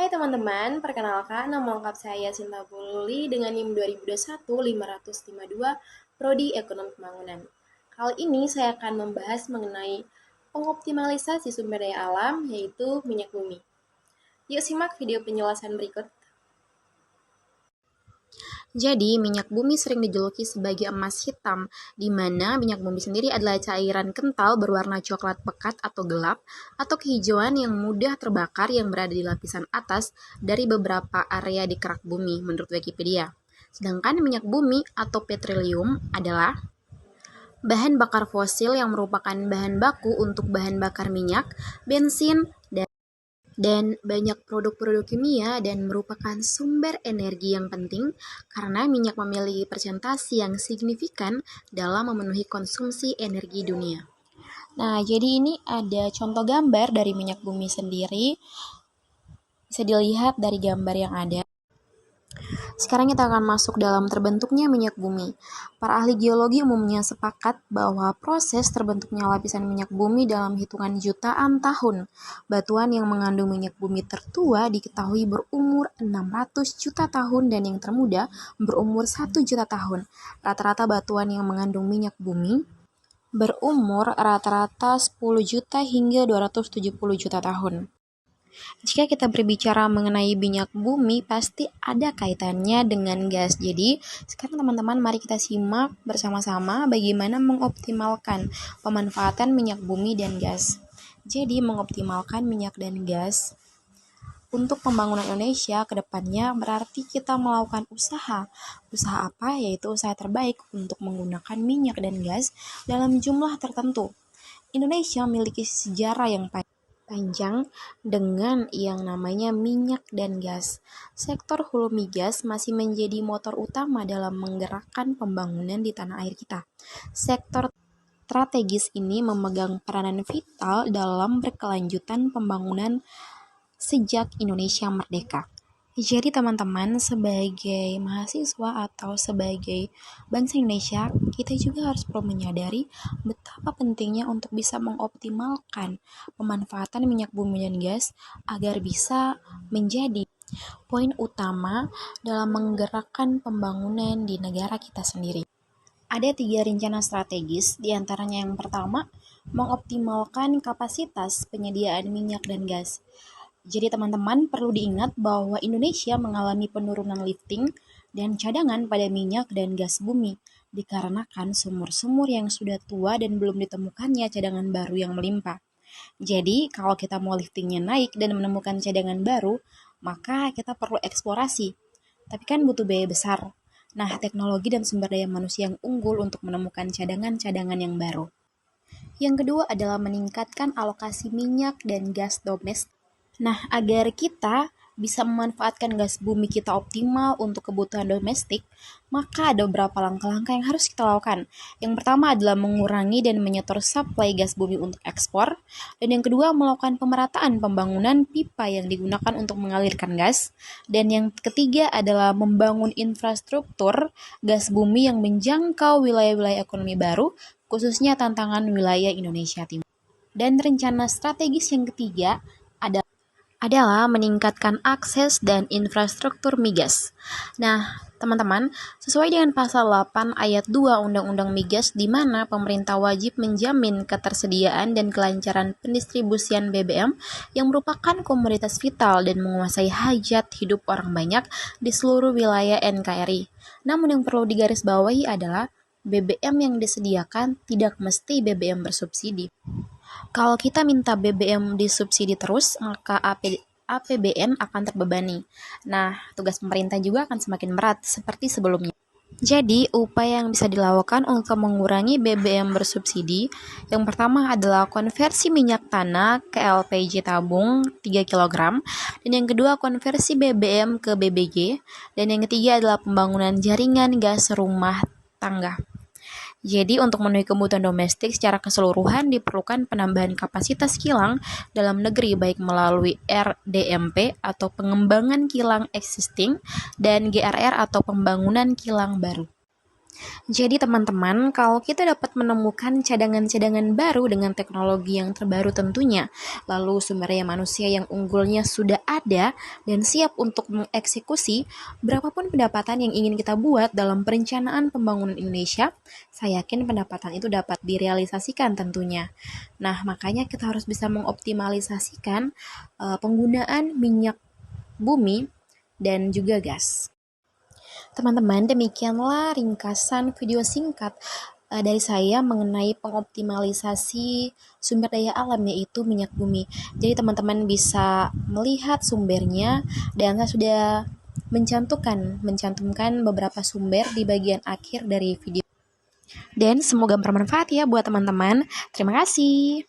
Hai teman-teman, perkenalkan nama lengkap saya Sinta Pulli dengan NIM 2021 552 Prodi Ekonomi Pembangunan. Kali ini saya akan membahas mengenai pengoptimalisasi sumber daya alam, yaitu minyak bumi. Yuk simak video penjelasan berikut. Jadi, minyak bumi sering dijuluki sebagai emas hitam, di mana minyak bumi sendiri adalah cairan kental berwarna coklat pekat atau gelap, atau kehijauan yang mudah terbakar yang berada di lapisan atas dari beberapa area di kerak bumi, menurut Wikipedia. Sedangkan minyak bumi atau petroleum adalah bahan bakar fosil yang merupakan bahan baku untuk bahan bakar minyak, bensin, dan banyak produk-produk kimia dan merupakan sumber energi yang penting karena minyak memiliki persentase yang signifikan dalam memenuhi konsumsi energi dunia. Nah, jadi ini ada contoh gambar dari minyak bumi sendiri. Bisa dilihat dari gambar yang ada. Sekarang kita akan masuk dalam terbentuknya minyak bumi. Para ahli geologi umumnya sepakat bahwa proses terbentuknya lapisan minyak bumi dalam hitungan jutaan tahun. Batuan yang mengandung minyak bumi tertua diketahui berumur 600 juta tahun dan yang termuda berumur 1 juta tahun. Rata-rata batuan yang mengandung minyak bumi berumur rata-rata 10 juta hingga 270 juta tahun. Jika kita berbicara mengenai minyak bumi, pasti ada kaitannya dengan gas. Jadi, sekarang teman-teman mari kita simak bersama-sama bagaimana mengoptimalkan pemanfaatan minyak bumi dan gas. Jadi, mengoptimalkan minyak dan gas untuk pembangunan Indonesia ke depannya berarti kita melakukan usaha. Usaha apa? Yaitu usaha terbaik untuk menggunakan minyak dan gas dalam jumlah tertentu. Indonesia memiliki sejarah yang panjang dengan yang namanya minyak dan gas. Sektor hulu migas masih menjadi motor utama dalam menggerakkan pembangunan di tanah air kita. Sektor strategis ini memegang peranan vital dalam berkelanjutan pembangunan sejak Indonesia merdeka. Jadi teman-teman, sebagai mahasiswa atau sebagai bangsa Indonesia, kita juga harus perlu menyadari betapa pentingnya untuk bisa mengoptimalkan pemanfaatan minyak bumi dan gas agar bisa menjadi poin utama dalam menggerakkan pembangunan di negara kita sendiri. Ada 3 rencana strategis, diantaranya yang pertama, mengoptimalkan kapasitas penyediaan minyak dan gas. Jadi teman-teman perlu diingat bahwa Indonesia mengalami penurunan lifting dan cadangan pada minyak dan gas bumi dikarenakan sumur-sumur yang sudah tua dan belum ditemukannya cadangan baru yang melimpah. Jadi kalau kita mau liftingnya naik dan menemukan cadangan baru, maka kita perlu eksplorasi. Tapi kan butuh biaya besar. Nah, teknologi dan sumber daya manusia yang unggul untuk menemukan cadangan-cadangan yang baru. Yang kedua adalah meningkatkan alokasi minyak dan gas domestik. Nah, agar kita bisa memanfaatkan gas bumi kita optimal untuk kebutuhan domestik, maka ada beberapa langkah-langkah yang harus kita lakukan. Yang pertama adalah mengurangi dan menyetor supply gas bumi untuk ekspor, dan yang kedua melakukan pemerataan pembangunan pipa yang digunakan untuk mengalirkan gas, dan yang ketiga adalah membangun infrastruktur gas bumi yang menjangkau wilayah-wilayah ekonomi baru, khususnya tantangan wilayah Indonesia Timur. Dan rencana strategis yang ketiga adalah meningkatkan akses dan infrastruktur migas. Nah, teman-teman, sesuai dengan pasal 8 ayat 2 Undang-Undang Migas di mana pemerintah wajib menjamin ketersediaan dan kelancaran pendistribusian BBM yang merupakan komoditas vital dan menguasai hajat hidup orang banyak di seluruh wilayah NKRI. Namun yang perlu digarisbawahi adalah BBM yang disediakan tidak mesti BBM bersubsidi. Kalau kita minta BBM disubsidi terus, maka APBN akan terbebani. Nah, tugas pemerintah juga akan semakin berat seperti sebelumnya. Jadi, upaya yang bisa dilakukan untuk mengurangi BBM bersubsidi, yang pertama adalah konversi minyak tanah ke LPG tabung 3 kg, dan yang kedua konversi BBM ke BBG, dan yang ketiga adalah pembangunan jaringan gas rumah tangga. Jadi untuk memenuhi kebutuhan domestik secara keseluruhan diperlukan penambahan kapasitas kilang dalam negeri baik melalui RDMP atau pengembangan kilang existing dan GRR atau pembangunan kilang baru. Jadi teman-teman, kalau kita dapat menemukan cadangan-cadangan baru dengan teknologi yang terbaru tentunya, lalu sumber daya manusia yang unggulnya sudah ada dan siap untuk mengeksekusi, berapapun pendapatan yang ingin kita buat dalam perencanaan pembangunan Indonesia, saya yakin pendapatan itu dapat direalisasikan tentunya. Nah, makanya kita harus bisa mengoptimalisasikan penggunaan minyak bumi dan juga gas. Teman-teman, demikianlah ringkasan video singkat dari saya mengenai pengoptimalisasi sumber daya alam yaitu minyak bumi. Jadi teman-teman bisa melihat sumbernya dan saya sudah mencantumkan beberapa sumber di bagian akhir dari video. Dan semoga bermanfaat ya buat teman-teman. Terima kasih.